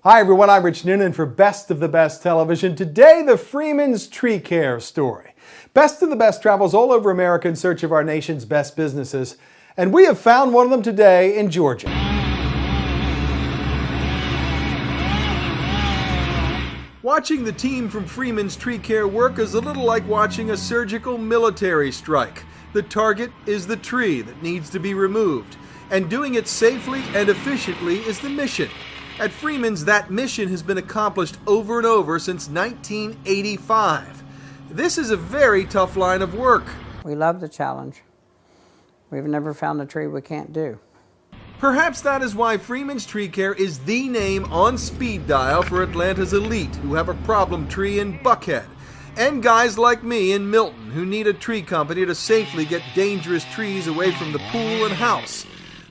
Hi everyone, I'm Rich Noonan for Best of the Best Television. Today, the Freeman's Tree Care story. Best of the Best travels all over America in search of our nation's best businesses, and we have found one of them today in Georgia. Watching the team from Freeman's Tree Care work is a little like watching a surgical military strike. The target is the tree that needs to be removed, and doing it safely and efficiently is the mission. At Freeman's, that mission has been accomplished over and over since 1985. This is a very tough line of work. We love the challenge. We've never found a tree we can't do. Perhaps that is why Freeman's Tree Care is the name on speed dial for Atlanta's elite who have a problem tree in Buckhead, and guys like me in Milton who need a tree company to safely get dangerous trees away from the pool and house.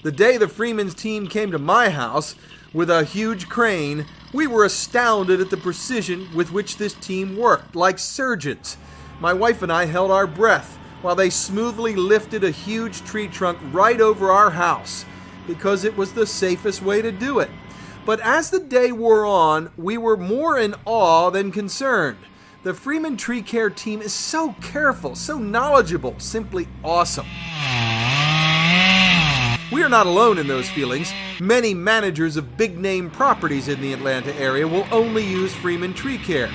The day the Freeman's team came to my house with a huge crane, we were astounded at the precision with which this team worked, like surgeons. My wife and I held our breath while they smoothly lifted a huge tree trunk right over our house, because it was the safest way to do it. But as the day wore on, we were more in awe than concerned. The Freeman Tree Care team is so careful, so knowledgeable, simply awesome. We are not alone in those feelings. Many managers of big-name properties in the Atlanta area will only use Freeman Tree Care.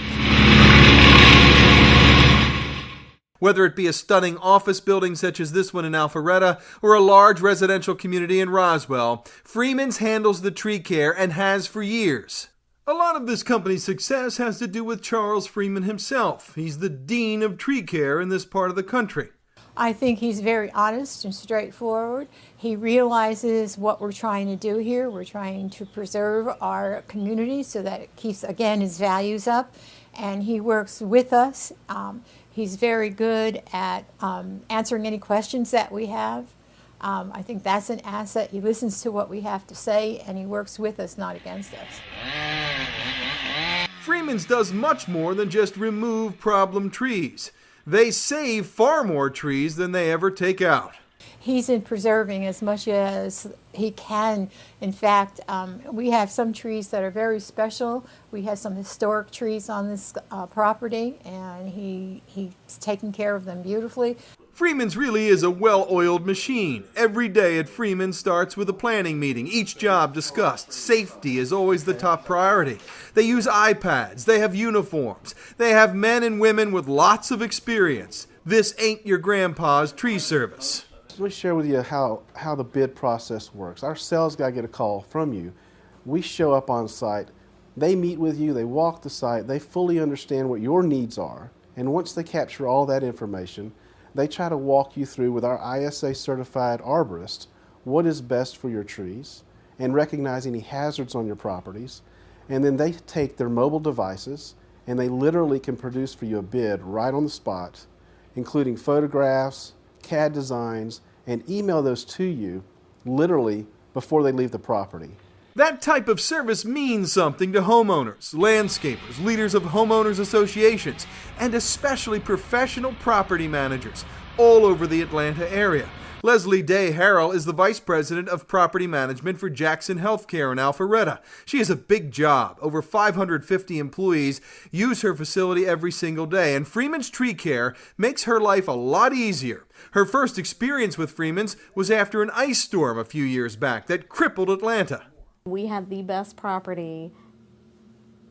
Whether it be a stunning office building such as this one in Alpharetta or a large residential community in Roswell, Freeman's handles the tree care and has for years. A lot of this company's success has to do with Charles Freeman himself. He's the dean of tree care in this part of the country. I think he's very honest and straightforward. He realizes what we're trying to do here. We're trying to preserve our community so that it keeps, again, his values up. And he works with us. He's very good at answering any questions that we have. I think that's an asset. He listens to what we have to say, and he works with us, not against us. Freeman's does much more than just remove problem trees. They save far more trees than they ever take out. He's in preserving as much as he can. In fact, we have some trees that are very special. We have some historic trees on this property, and he's taking care of them beautifully. Freeman's really is a well-oiled machine. Every day at Freeman starts with a planning meeting, each job discussed. Safety is always the top priority. They use iPads, they have uniforms, they have men and women with lots of experience. This ain't your grandpa's tree service. Let me share with you how the bid process works. Our sales guy get a call from you. We show up on site. They meet with you, they walk the site, they fully understand what your needs are, and once they capture all that information, they try to walk you through with our ISA certified arborist what is best for your trees and recognize any hazards on your properties. And then they take their mobile devices and they literally can produce for you a bid right on the spot, including photographs, CAD designs, and email those to you literally before they leave the property. That type of service means something to homeowners, landscapers, leaders of homeowners associations, and especially professional property managers all over the Atlanta area. Leslie Day Harrell is the Vice President of Property Management for Jackson Healthcare in Alpharetta. She has a big job. Over 550 employees use her facility every single day, and Freeman's Tree Care makes her life a lot easier. Her first experience with Freeman's was after an ice storm a few years back that crippled Atlanta. We had the best property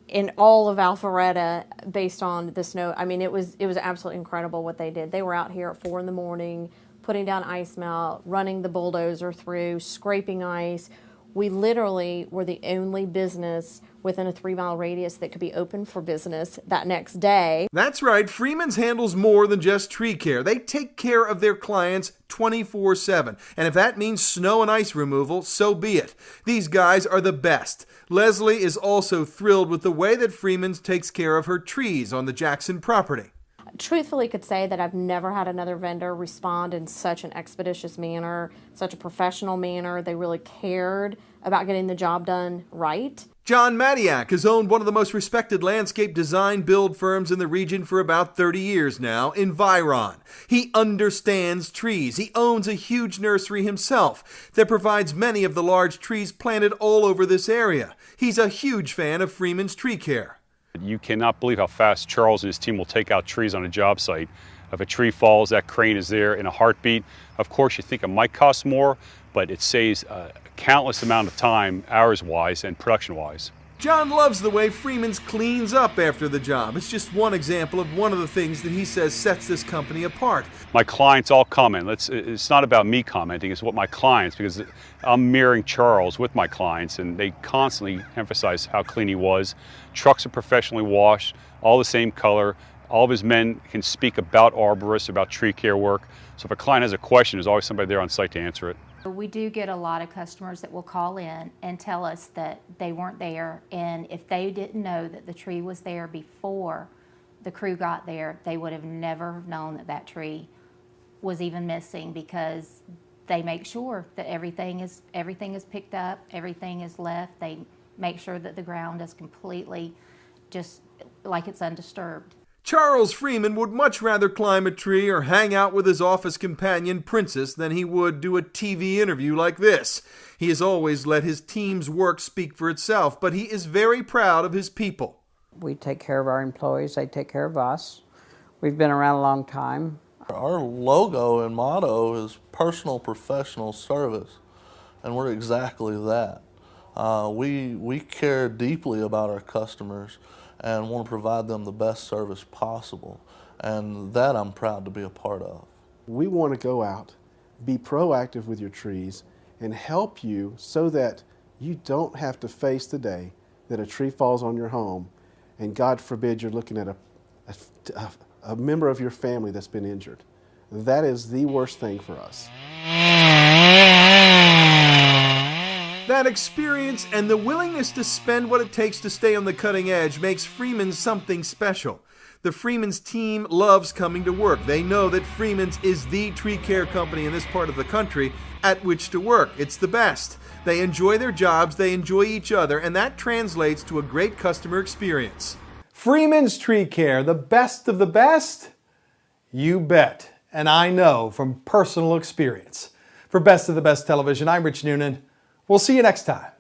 in all of Alpharetta based on the snow. I mean, it was absolutely incredible what they did. They were out here at 4 in the morning, putting down ice melt, running the bulldozer through, scraping ice. We literally were the only business within a 3-mile radius that could be open for business that next day. That's right, Freeman's handles more than just tree care. They take care of their clients 24/7. And if that means snow and ice removal, so be it. These guys are the best. Leslie is also thrilled with the way that Freeman's takes care of her trees on the Jackson property. Truthfully could say that I've never had another vendor respond in such an expeditious manner, such a professional manner. They really cared about getting the job done right. John Matiak has owned one of the most respected landscape design build firms in the region for about 30 years now, Environ. He understands trees. He owns a huge nursery himself that provides many of the large trees planted all over this area. He's a huge fan of Freeman's Tree Care. You cannot believe how fast Charles and his team will take out trees on a job site. If a tree falls, that crane is there in a heartbeat. Of course, you think it might cost more, but it saves a countless amount of time, hours-wise and production-wise. John loves the way Freeman's cleans up after the job. It's just one example of one of the things that he says sets this company apart. My clients all comment. It's not about me commenting, it's what my clients, because I'm mirroring Charles with my clients, and they constantly emphasize how clean he was. Trucks are professionally washed, all the same color. All of his men can speak about arborists, about tree care work. So if a client has a question, there's always somebody there on site to answer it. We do get a lot of customers that will call in and tell us that they weren't there, and if they didn't know that the tree was there before the crew got there, they would have never known that that tree was even missing, because they make sure that everything is picked up, everything is left. They make sure that the ground is completely just like it's undisturbed. Charles Freeman would much rather climb a tree or hang out with his office companion, Princess, than he would do a TV interview like this. He has always let his team's work speak for itself, but he is very proud of his people. We take care of our employees, they take care of us. We've been around a long time. Our logo and motto is personal professional service, and we're exactly that. We care deeply about our customers and want to provide them the best service possible, and that I'm proud to be a part of. We want to go out, be proactive with your trees, and help you so that you don't have to face the day that a tree falls on your home and God forbid you're looking at a member of your family that's been injured. That is the worst thing for us. That experience and the willingness to spend what it takes to stay on the cutting edge makes Freeman's something special. The Freeman's team loves coming to work. They know that Freeman's is the tree care company in this part of the country at which to work. It's the best. They enjoy their jobs, they enjoy each other, and that translates to a great customer experience. Freeman's Tree Care, the best of the best? You bet. And I know from personal experience. For Best of the Best Television, I'm Rich Noonan. We'll see you next time.